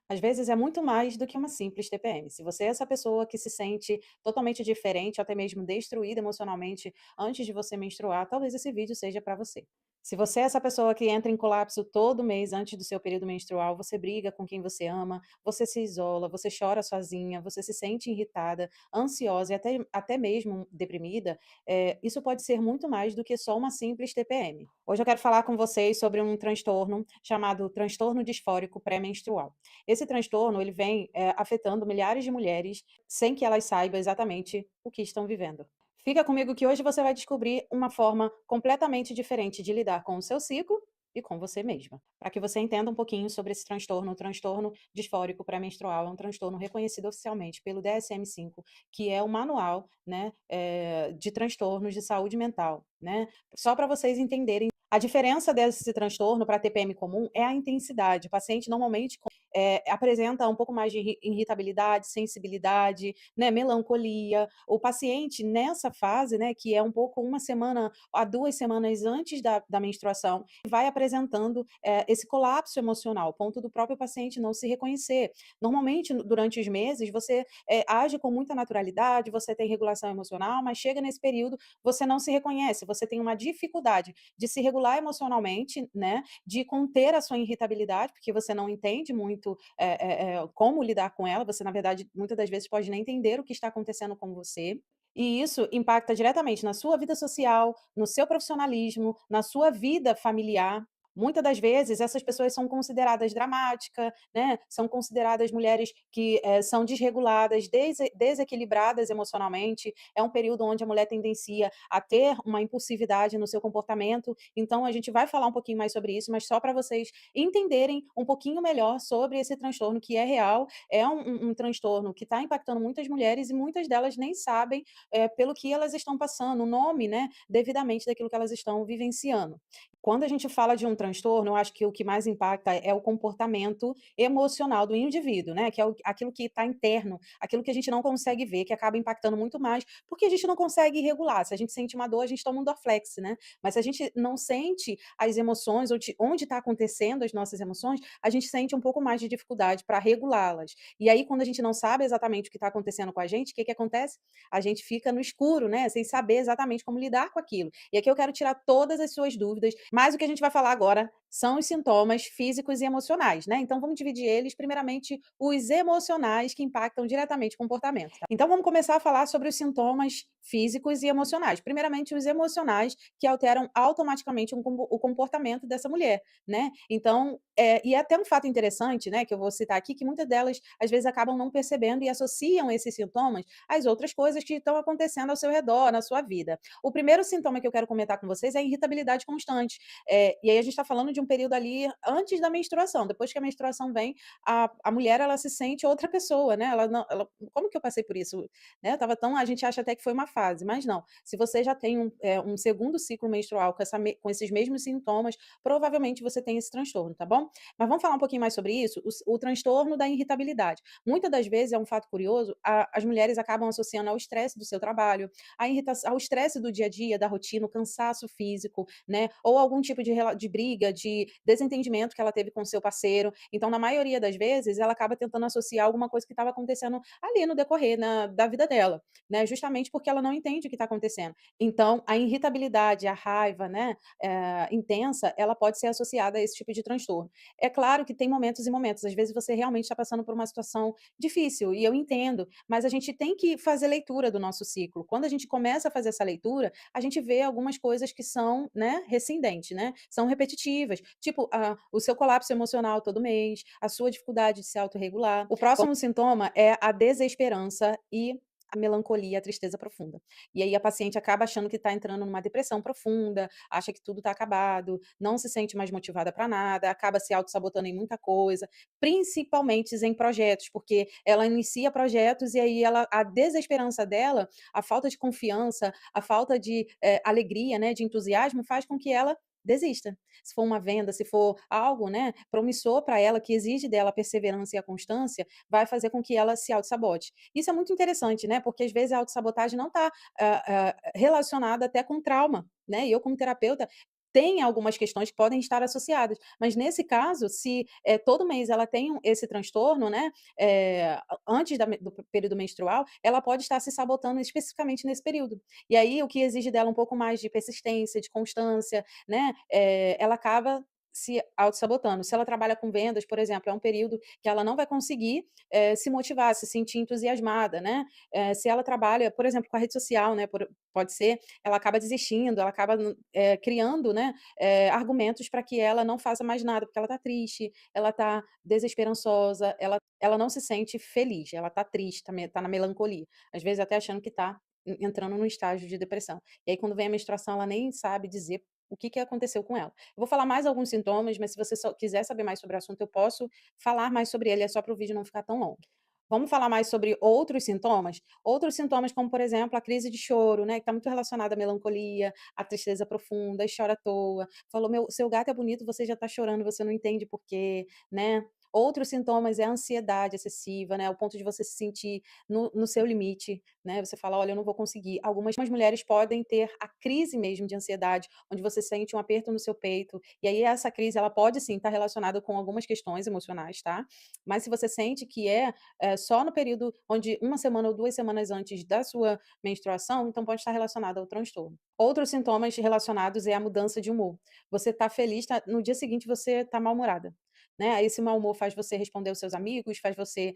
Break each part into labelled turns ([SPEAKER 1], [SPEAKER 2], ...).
[SPEAKER 1] Às vezes é muito mais do que uma simples TPM. Se você é essa pessoa que se sente totalmente diferente, até mesmo destruída emocionalmente antes de você menstruar, talvez esse vídeo seja para você. Se você é essa pessoa que entra em colapso todo mês antes do seu período menstrual, você briga com quem você ama, você se isola, você chora sozinha, você se sente irritada, ansiosa e até mesmo deprimida, isso pode ser muito mais do que só uma simples TPM. Hoje eu quero falar com vocês sobre um transtorno chamado transtorno disfórico pré-menstrual. Esse transtorno ele vem afetando milhares de mulheres sem que elas saibam exatamente o que estão vivendo. Fica comigo que hoje você vai descobrir uma forma completamente diferente de lidar com o seu ciclo e com você mesma. Para que você entenda um pouquinho sobre esse transtorno, o transtorno disfórico pré-menstrual é um transtorno reconhecido oficialmente pelo DSM-5, que é o manual, né, de transtornos de saúde mental, né? Só para vocês entenderem a diferença desse transtorno para a TPM comum é a intensidade. O paciente normalmente apresenta um pouco mais de irritabilidade, sensibilidade, né, melancolia. O paciente, nessa fase, né, que é um pouco uma semana a 2 semanas antes da menstruação, vai apresentando esse colapso emocional, ao ponto do próprio paciente não se reconhecer. Normalmente, durante os meses, você age com muita naturalidade, você tem regulação emocional, mas chega nesse período, você não se reconhece, você tem uma dificuldade de se regular emocionalmente, né, de conter a sua irritabilidade, porque você não entende muito como lidar com ela, você, na verdade, muitas das vezes pode nem entender o que está acontecendo com você. E isso impacta diretamente na sua vida social, no seu profissionalismo, na sua vida familiar. Muitas das vezes, essas pessoas são consideradas dramáticas, né? São consideradas mulheres que são desreguladas, desequilibradas emocionalmente. É um período onde a mulher tendencia a ter uma impulsividade no seu comportamento. Então, a gente vai falar um pouquinho mais sobre isso, mas só para vocês entenderem um pouquinho melhor sobre esse transtorno que é real, é um transtorno que está impactando muitas mulheres e muitas delas nem sabem pelo que elas estão passando, o nome, né, devidamente daquilo que elas estão vivenciando. Quando a gente fala de um transtorno, eu acho que o que mais impacta é o comportamento emocional do indivíduo, né? Que é aquilo que está interno, aquilo que a gente não consegue ver, que acaba impactando muito mais, porque a gente não consegue regular. Se a gente sente uma dor, a gente toma um Dorflex, né? Mas se a gente não sente as emoções, onde está acontecendo as nossas emoções, a gente sente um pouco mais de dificuldade para regulá-las. E aí, quando a gente não sabe exatamente o que está acontecendo com a gente, o que acontece? A gente fica no escuro, né? Sem saber exatamente como lidar com aquilo. E aqui eu quero tirar todas as suas dúvidas, mas o que a gente vai falar agora são os sintomas físicos e emocionais, né? Então vamos dividir eles, primeiramente, os emocionais que impactam diretamente o comportamento. Tá? Então vamos começar a falar sobre os sintomas físicos e emocionais. Primeiramente, os emocionais que alteram automaticamente o comportamento dessa mulher, né? Então, e é até um fato interessante, né, que eu vou citar aqui, que muitas delas, às vezes, acabam não percebendo e associam esses sintomas às outras coisas que estão acontecendo ao seu redor, na sua vida. O primeiro sintoma que eu quero comentar com vocês é a irritabilidade constante. E aí a gente está falando de um período ali antes da menstruação. Depois que a menstruação vem, a mulher ela se sente outra pessoa, né? Ela não, como que eu passei por isso? Né? Tava tão, a gente acha até que foi uma fase, mas não. Se você já tem um segundo ciclo menstrual com esses mesmos sintomas, provavelmente você tem esse transtorno, tá bom? Mas vamos falar um pouquinho mais sobre isso? O transtorno da irritabilidade. Muitas das vezes, é um fato curioso, as mulheres acabam associando ao estresse do seu trabalho, ao estresse do dia a dia, da rotina, o cansaço físico, né? Ou algum tipo de briga, de desentendimento que ela teve com o seu parceiro. Então, na maioria das vezes, ela acaba tentando associar alguma coisa que estava acontecendo ali no decorrer da vida dela, né? Justamente porque ela não entende o que está acontecendo. Então, a irritabilidade, a raiva, né, intensa, ela pode ser associada a esse tipo de transtorno. É claro que tem momentos e momentos. Às vezes você realmente está passando por uma situação difícil, e eu entendo, mas a gente tem que fazer leitura do nosso ciclo. Quando a gente começa a fazer essa leitura, a gente vê algumas coisas que são, né, rescindentes, né, são repetitivas, tipo o seu colapso emocional todo mês, a sua dificuldade de se autorregular. O próximo sintoma é a desesperança e a melancolia, a tristeza profunda. E aí a paciente acaba achando que está entrando numa depressão profunda, acha que tudo está acabado, não se sente mais motivada para nada, acaba se auto-sabotando em muita coisa, principalmente em projetos, porque ela inicia projetos e aí a desesperança dela, a falta de confiança, a falta de alegria, né, de entusiasmo, faz com que ela desista. Se for uma venda, se for algo, né, promissor para ela, que exige dela a perseverança e a constância, vai fazer com que ela se auto-sabote. Isso é muito interessante, né, porque às vezes a autossabotagem não está relacionada até com trauma, né, e eu como terapeuta tem algumas questões que podem estar associadas, mas nesse caso, se, todo mês ela tem esse transtorno, né, antes do período menstrual, ela pode estar se sabotando especificamente nesse período. E aí o que exige dela um pouco mais de persistência, de constância, né, ela acaba se autossabotando. Se ela trabalha com vendas, por exemplo, é um período que ela não vai conseguir, se motivar, se sentir entusiasmada, né. Se ela trabalha, por exemplo, com a rede social, né, pode ser, ela acaba desistindo, ela acaba criando, né, argumentos para que ela não faça mais nada, porque ela está triste, ela está desesperançosa, ela não se sente feliz, ela está triste, está na melancolia, às vezes até achando que está entrando num estágio de depressão. E aí quando vem a menstruação, ela nem sabe dizer o que que aconteceu com ela. Eu vou falar mais alguns sintomas, mas se você só quiser saber mais sobre o assunto, eu posso falar mais sobre ele, é só para o vídeo não ficar tão longo. Vamos falar mais sobre outros sintomas? Outros sintomas, como por exemplo, a crise de choro, né, que está muito relacionada à melancolia, à tristeza profunda, e chora à toa. Falou: "Meu seu gato é bonito, você já está chorando, você não entende por quê", né. Outros sintomas é a ansiedade excessiva, né, ao ponto de você se sentir no seu limite, né, você fala: "Olha, eu não vou conseguir". Algumas mulheres podem ter a crise mesmo de ansiedade, onde você sente um aperto no seu peito, e aí essa crise ela pode sim estar relacionada com algumas questões emocionais, tá. Mas se você sente que só no período onde uma semana ou 2 semanas antes da sua menstruação, então pode estar relacionado ao transtorno. Outros sintomas relacionados é a mudança de humor. Você está feliz, no dia seguinte você está mal-humorada, né, aí esse mau humor faz você responder aos seus amigos, faz você,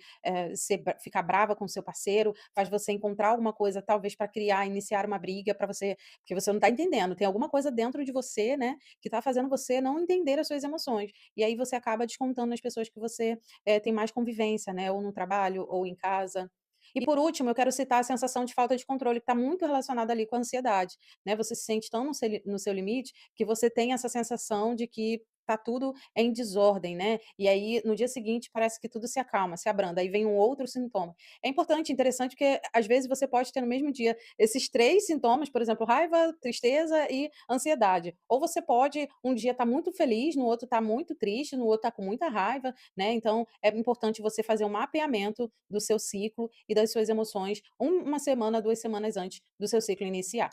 [SPEAKER 1] ficar brava com o seu parceiro, faz você encontrar alguma coisa talvez para iniciar uma briga para você porque você não está entendendo, tem alguma coisa dentro de você, né, que está fazendo você não entender as suas emoções. E aí você acaba descontando nas pessoas que você tem mais convivência, né, ou no trabalho ou em casa. E por último, eu quero citar a sensação de falta de controle, que está muito relacionada ali com a ansiedade, né, você se sente tão no seu limite, que você tem essa sensação de que está tudo em desordem, né, e aí no dia seguinte parece que tudo se acalma, se abranda, aí vem um outro sintoma. É importante, interessante, porque às vezes você pode ter no mesmo dia esses 3 sintomas, por exemplo, raiva, tristeza e ansiedade. Ou você pode um dia estar muito feliz, no outro estar muito triste, no outro estar com muita raiva, né, então é importante você fazer um mapeamento do seu ciclo e das suas emoções uma semana, 2 semanas antes do seu ciclo iniciar.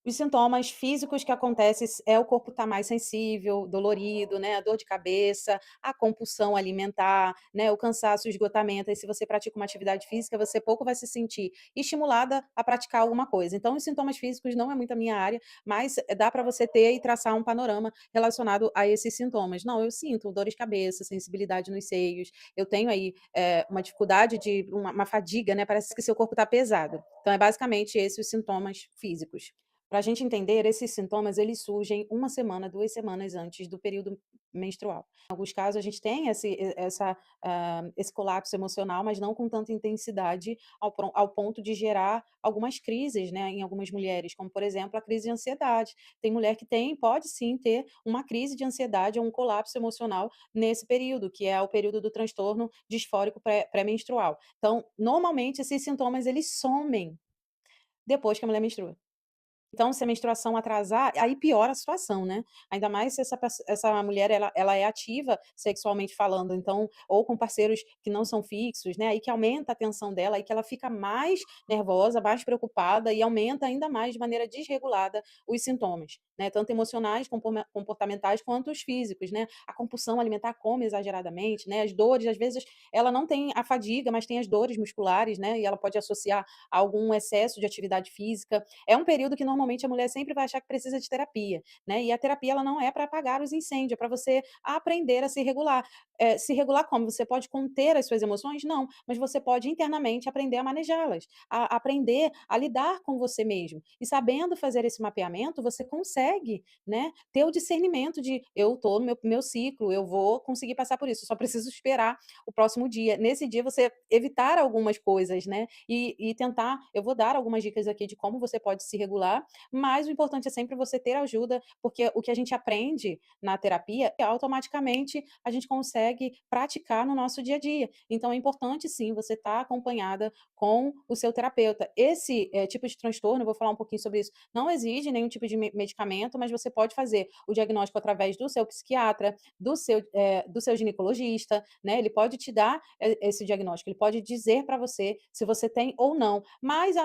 [SPEAKER 1] Os sintomas físicos que acontecem é o corpo estar mais sensível, dolorido, né, a dor de cabeça, a compulsão alimentar, né, o cansaço, o esgotamento. Aí se você pratica uma atividade física, você pouco vai se sentir estimulada a praticar alguma coisa. Então os sintomas físicos não é muito a minha área, mas dá para você ter e traçar um panorama relacionado a esses sintomas. Não, eu sinto dor de cabeça, sensibilidade nos seios, eu tenho aí, uma dificuldade de uma fadiga, né, parece que seu corpo está pesado. Então é basicamente esses os sintomas físicos. Para a gente entender, esses sintomas eles surgem uma semana, 2 semanas antes do período menstrual. Em alguns casos a gente tem esse colapso emocional, mas não com tanta intensidade ao ponto de gerar algumas crises, né, em algumas mulheres, como por exemplo a crise de ansiedade. Tem mulher que pode sim ter uma crise de ansiedade ou um colapso emocional nesse período, que é o período do transtorno disfórico pré-menstrual. Então, normalmente esses sintomas eles somem depois que a mulher menstrua. Então, se a menstruação atrasar, aí piora a situação, né. Ainda mais se essa mulher ela é ativa sexualmente falando, então ou com parceiros que não são fixos, né, aí que aumenta a tensão dela, aí que ela fica mais nervosa, mais preocupada e aumenta ainda mais de maneira desregulada os sintomas, né, tanto emocionais, comportamentais quanto os físicos, né. A compulsão alimentar, come exageradamente, né, as dores, às vezes ela não tem a fadiga, mas tem as dores musculares, né, e ela pode associar a algum excesso de atividade física. É um período que normalmente a mulher sempre vai achar que precisa de terapia, né, e a terapia ela não é para apagar os incêndios, é para você aprender a se regular. Se regular como? Você pode conter as suas emoções? Não, mas você pode internamente aprender a manejá-las, a aprender a lidar com você mesmo. E sabendo fazer esse mapeamento, você consegue, né, ter o discernimento de: "Eu estou no meu ciclo, eu vou conseguir passar por isso, só preciso esperar o próximo dia". Nesse dia você evitar algumas coisas, né, e tentar eu vou dar algumas dicas aqui de como você pode se regular, mas o importante é sempre você ter ajuda, porque o que a gente aprende na terapia, automaticamente a gente consegue praticar no nosso dia a dia. Então é importante sim você estar acompanhada com o seu terapeuta. Esse, tipo de transtorno, eu vou falar um pouquinho sobre isso, não exige nenhum tipo de medicamento, mas você pode fazer o diagnóstico através do seu psiquiatra, do seu ginecologista, né, ele pode te dar, esse diagnóstico, ele pode dizer para você se você tem ou não, mas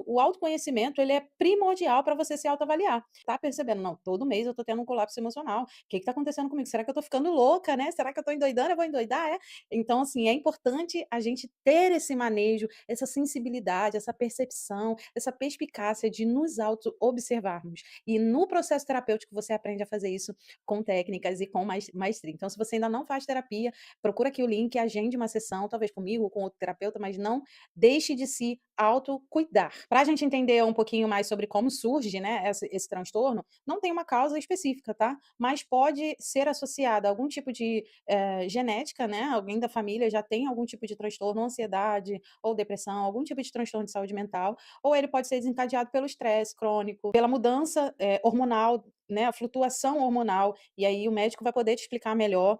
[SPEAKER 1] o autoconhecimento ele é primordial primordial para você se autoavaliar. Tá percebendo: "Não, todo mês eu tô tendo um colapso emocional. O que que tá acontecendo comigo? Será que eu tô ficando louca, né? Será que eu tô endoidando? Eu vou endoidar, é?". Então, assim, é importante a gente ter esse manejo, essa sensibilidade, essa percepção, essa perspicácia de nos auto-observarmos. E no processo terapêutico você aprende a fazer isso com técnicas e com maestria. Então, se você ainda não faz terapia, procura aqui o link, agende uma sessão, talvez comigo ou com outro terapeuta, mas não deixe de se autocuidar. Para a gente entender um pouquinho mais sobre como surge, né, esse transtorno, não tem uma causa específica, tá? Mas pode ser associada a algum tipo de genética, né? Alguém da família já tem algum tipo de transtorno, ansiedade ou depressão, algum tipo de transtorno de saúde mental, ou ele pode ser desencadeado pelo estresse crônico, pela mudança hormonal, né? A flutuação hormonal, e aí o médico vai poder te explicar melhor.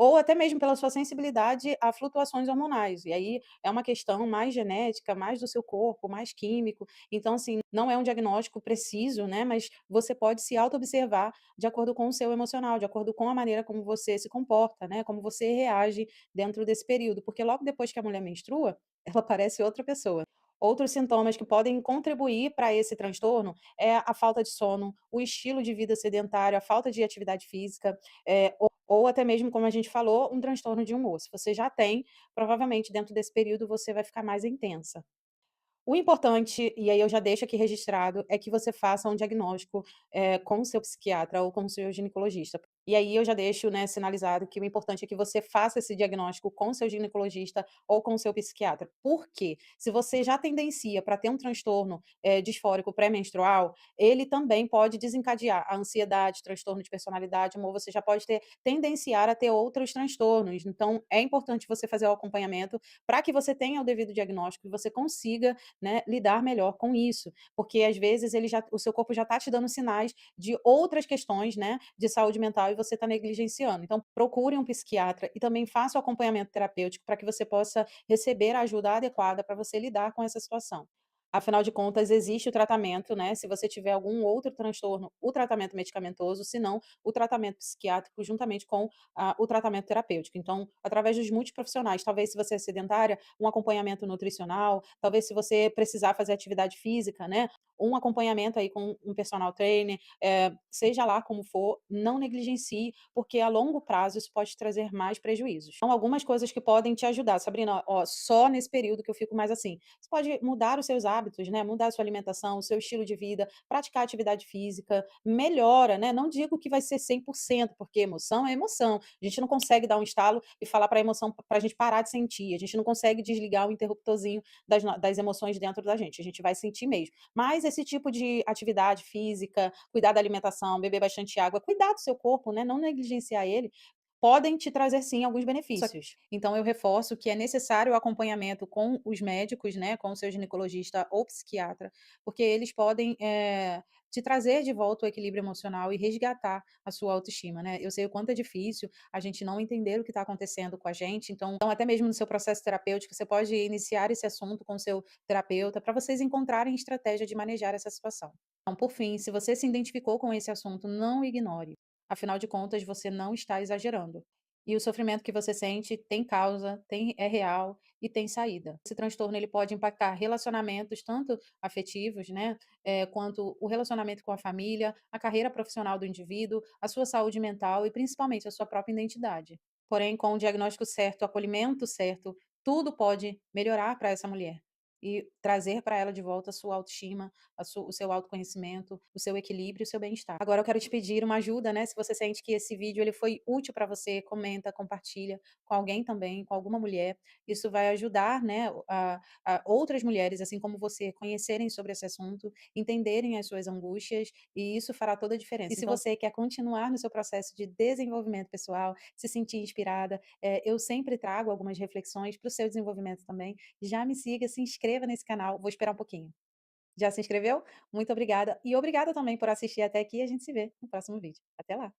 [SPEAKER 1] Ou até mesmo pela sua sensibilidade a flutuações hormonais, e aí é uma questão mais genética, mais do seu corpo, mais químico. Então, assim, não é um diagnóstico preciso, né, mas você pode se auto-observar de acordo com o seu emocional, de acordo com a maneira como você se comporta, né, como você reage dentro desse período, porque logo depois que a mulher menstrua, ela parece outra pessoa. Outros sintomas que podem contribuir para esse transtorno é a falta de sono, o estilo de vida sedentário, a falta de atividade física, ou até mesmo, como a gente falou, um transtorno de humor. Se você já tem, provavelmente dentro desse período você vai ficar mais intensa. O importante, e aí eu já deixo aqui registrado, é que você faça um diagnóstico, com o seu psiquiatra ou com o seu ginecologista. E aí eu já deixo, né, sinalizado que o importante é que você faça esse diagnóstico com o seu ginecologista ou com o seu psiquiatra. Por quê? Se você já tendencia para ter um transtorno, disfórico pré-menstrual, ele também pode desencadear a ansiedade, transtorno de personalidade, ou você já pode tendenciar a ter outros transtornos. Então é importante você fazer o acompanhamento para que você tenha o devido diagnóstico e você consiga, né, lidar melhor com isso, porque às vezes o seu corpo já está te dando sinais de outras questões, né, de saúde mental e você está negligenciando. Então, procure um psiquiatra e também faça o acompanhamento terapêutico para que você possa receber a ajuda adequada para você lidar com essa situação. Afinal de contas, existe o tratamento, né? Se você tiver algum outro transtorno, o tratamento medicamentoso, se não, o tratamento psiquiátrico, juntamente com o tratamento terapêutico. Então, através dos multiprofissionais, talvez se você é sedentária, um acompanhamento nutricional, talvez se você precisar fazer atividade física, né? Um acompanhamento aí com um personal trainer, seja lá como for, não negligencie, porque a longo prazo isso pode trazer mais prejuízos. Então, algumas coisas que podem te ajudar, Sabrina, ó, só nesse período que eu fico mais assim. Você pode mudar os seus hábitos, né? Mudar a sua alimentação, o seu estilo de vida, praticar atividade física, melhora, né? Não digo que vai ser 100%, porque emoção é emoção. A gente não consegue dar um estalo e falar para a emoção para a gente parar de sentir. A gente não consegue desligar o interruptorzinho das emoções dentro da gente. A gente vai sentir mesmo. Mas esse tipo de atividade física, cuidar da alimentação, beber bastante água, cuidar do seu corpo, né? Não negligenciar ele, podem te trazer sim alguns benefícios. Então eu reforço que é necessário o acompanhamento com os médicos, né, com o seu ginecologista ou psiquiatra, porque eles podem, te trazer de volta o equilíbrio emocional e resgatar a sua autoestima, né. Eu sei o quanto é difícil a gente não entender o que está acontecendo com a gente, então até mesmo no seu processo terapêutico, você pode iniciar esse assunto com o seu terapeuta, para vocês encontrarem estratégia de manejar essa situação. Então, por fim, se você se identificou com esse assunto, não ignore. Afinal de contas, você não está exagerando. E o sofrimento que você sente tem causa, é real e tem saída. Esse transtorno ele pode impactar relacionamentos, tanto afetivos, né, quanto o relacionamento com a família, a carreira profissional do indivíduo, a sua saúde mental e principalmente a sua própria identidade. Porém, com o diagnóstico certo, o acolhimento certo, tudo pode melhorar para essa mulher e trazer para ela de volta a sua autoestima, o seu autoconhecimento, o seu equilíbrio e o seu bem-estar. Agora eu quero te pedir uma ajuda, né, se você sente que esse vídeo ele foi útil para você, comenta, compartilha com alguém também, com alguma mulher. Isso vai ajudar, né, a outras mulheres, assim como você, conhecerem sobre esse assunto, entenderem as suas angústias, e isso fará toda a diferença. E se você quer continuar no seu processo de desenvolvimento pessoal, se sentir inspirada, eu sempre trago algumas reflexões para o seu desenvolvimento também. Já me siga, se inscreva nesse canal. Vou esperar um pouquinho. Já se inscreveu? Muito obrigada. E obrigada também por assistir até aqui. A gente se vê no próximo vídeo. Até lá.